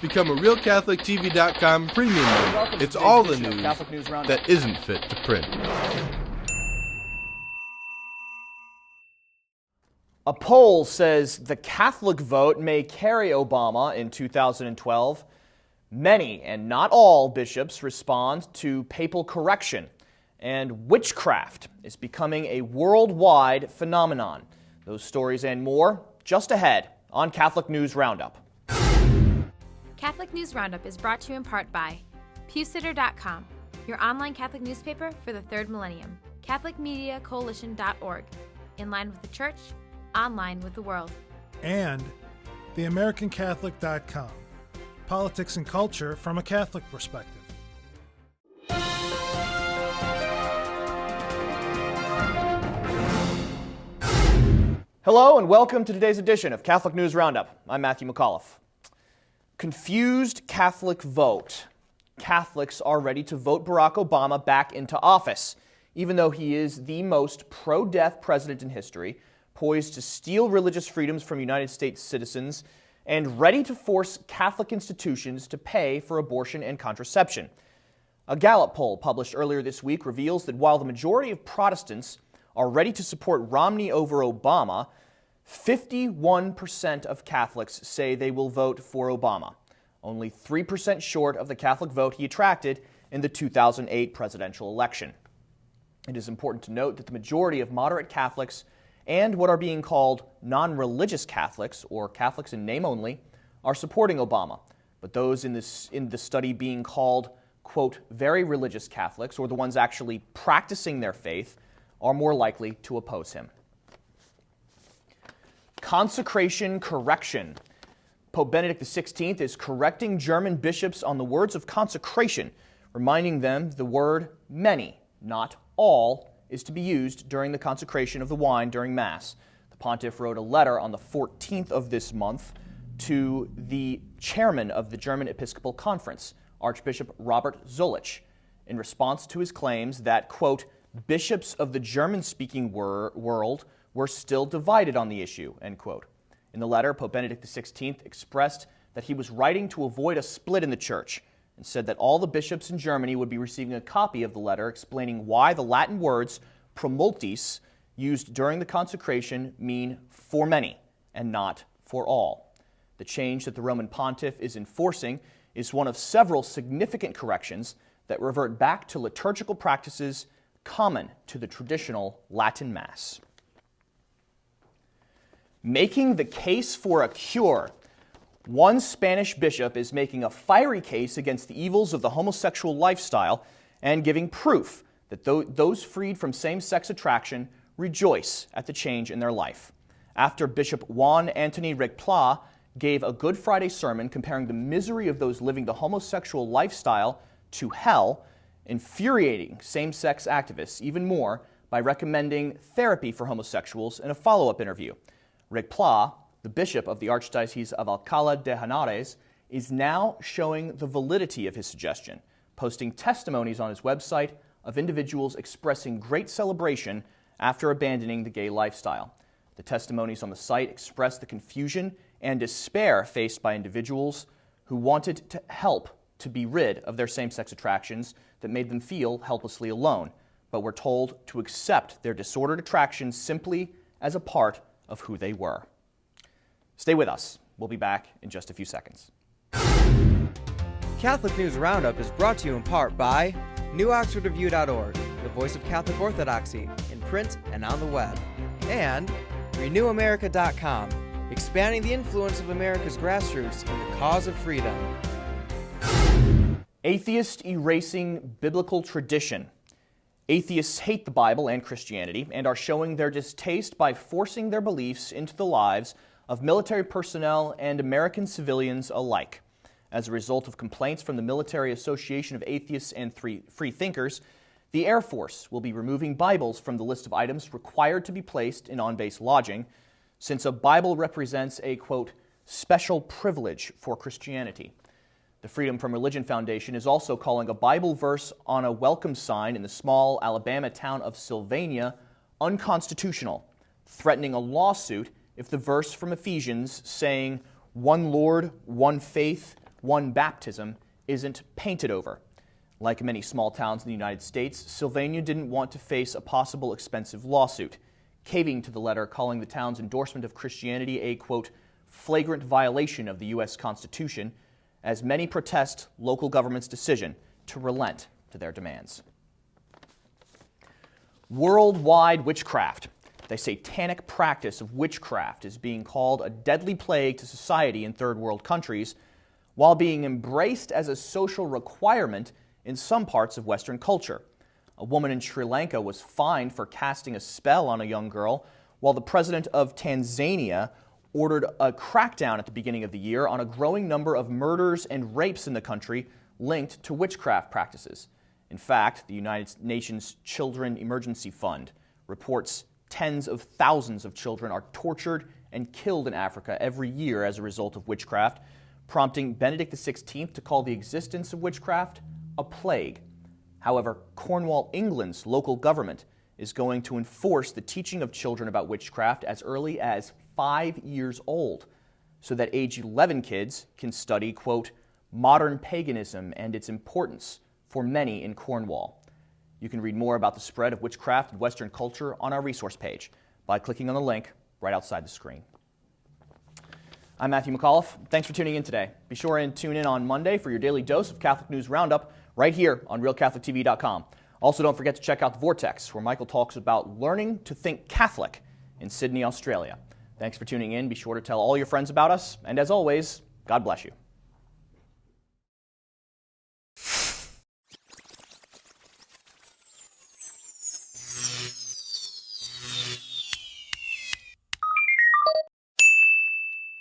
Become a RealCatholicTV.com premium member. It's all the news that isn't fit to print. A poll says the Catholic vote may carry Obama in 2012. Many, and not all, bishops respond to papal correction. And witchcraft is becoming a worldwide phenomenon. Those stories and more just ahead on Catholic News Roundup. Catholic News Roundup is brought to you in part by PewSitter.com, your online Catholic newspaper for the third millennium. CatholicMediaCoalition.org, in line with the Church, online with the world. And TheAmericanCatholic.com, politics and culture from a Catholic perspective. Hello and welcome to today's edition of Catholic News Roundup. I'm Matthew McAuliffe. Confused Catholic vote. Catholics are ready to vote Barack Obama back into office, even though he is the most pro-death president in history, poised to steal religious freedoms from United States citizens, and ready to force Catholic institutions to pay for abortion and contraception. A Gallup poll published earlier this week reveals that while the majority of Protestants are ready to support Romney over Obama, 51% of Catholics say they will vote for Obama, only 3% short of the Catholic vote he attracted in the 2008 presidential election. It is important to note that the majority of moderate Catholics and what are being called non-religious Catholics, or Catholics in name only, are supporting Obama. But those in the study being called, quote, very religious Catholics, or the ones actually practicing their faith, are more likely to oppose him. Consecration Correction. Pope Benedict XVI is correcting German bishops on the words of consecration, reminding them the word many, not all, is to be used during the consecration of the wine during Mass. The pontiff wrote a letter on the 14th of this month to the chairman of the German Episcopal Conference, Archbishop Robert Zolich, in response to his claims that, quote, bishops of the German-speaking world were still divided on the issue, end quote. In the letter, Pope Benedict XVI expressed that he was writing to avoid a split in the Church, and said that all the bishops in Germany would be receiving a copy of the letter explaining why the Latin words pro multis used during the consecration mean for many and not for all. The change that the Roman Pontiff is enforcing is one of several significant corrections that revert back to liturgical practices common to the traditional Latin Mass. Making the case for a cure. One Spanish bishop is making a fiery case against the evils of the homosexual lifestyle and giving proof that those freed from same-sex attraction rejoice at the change in their life. After Bishop Juan Antony Regpla gave a Good Friday sermon comparing the misery of those living the homosexual lifestyle to hell, infuriating same-sex activists even more by recommending therapy for homosexuals in a follow-up interview. Regpla, the bishop of the Archdiocese of Alcalá de Henares, is now showing the validity of his suggestion, posting testimonies on his website of individuals expressing great celebration after abandoning the gay lifestyle. The testimonies on the site express the confusion and despair faced by individuals who wanted to help to be rid of their same-sex attractions that made them feel helplessly alone, but were told to accept their disordered attractions simply as a part of who they were. Stay with us. We'll be back in just a few seconds. Catholic News Roundup is brought to you in part by NewOxfordReview.org, the voice of Catholic Orthodoxy, in print and on the web, and RenewAmerica.com, expanding the influence of America's grassroots in the cause of freedom. Atheist erasing biblical tradition. Atheists hate the Bible and Christianity and are showing their distaste by forcing their beliefs into the lives of military personnel and American civilians alike. As a result of complaints from the Military Association of Atheists and Free Thinkers, the Air Force will be removing Bibles from the list of items required to be placed in on-base lodging, since a Bible represents a, quote, special privilege for Christianity. The Freedom from Religion Foundation is also calling a Bible verse on a welcome sign in the small Alabama town of Sylvania unconstitutional, threatening a lawsuit if the verse from Ephesians saying, "One Lord, one faith, one baptism isn't painted over. Like many small towns in the United States, Sylvania didn't want to face a possible expensive lawsuit, caving to the letter, calling the town's endorsement of Christianity a, quote, flagrant violation of the U.S. Constitution, as many protest local government's decision to relent to their demands. Worldwide witchcraft. The satanic practice of witchcraft is being called a deadly plague to society in third world countries, while being embraced as a social requirement in some parts of Western culture. A woman in Sri Lanka was fined for casting a spell on a young girl, while the president of Tanzania ordered a crackdown at the beginning of the year on a growing number of murders and rapes in the country linked to witchcraft practices. In fact, the United Nations Children Emergency Fund reports tens of thousands of children are tortured and killed in Africa every year as a result of witchcraft, prompting Benedict XVI to call the existence of witchcraft a plague. However, Cornwall, England's local government is going to enforce the teaching of children about witchcraft as early as 5 years old, so that age 11 kids can study, quote, modern paganism and its importance for many in Cornwall. You can read more about the spread of witchcraft in Western culture on our resource page by clicking on the link right outside the screen. I'm Matthew McAuliffe. Thanks for tuning in today. Be sure and tune in on Monday for your daily dose of Catholic News Roundup right here on RealCatholicTV.com. Also, don't forget to check out The Vortex, where Michael talks about learning to think Catholic in Sydney, Australia. Thanks for tuning in. Be sure to tell all your friends about us. And as always, God bless you.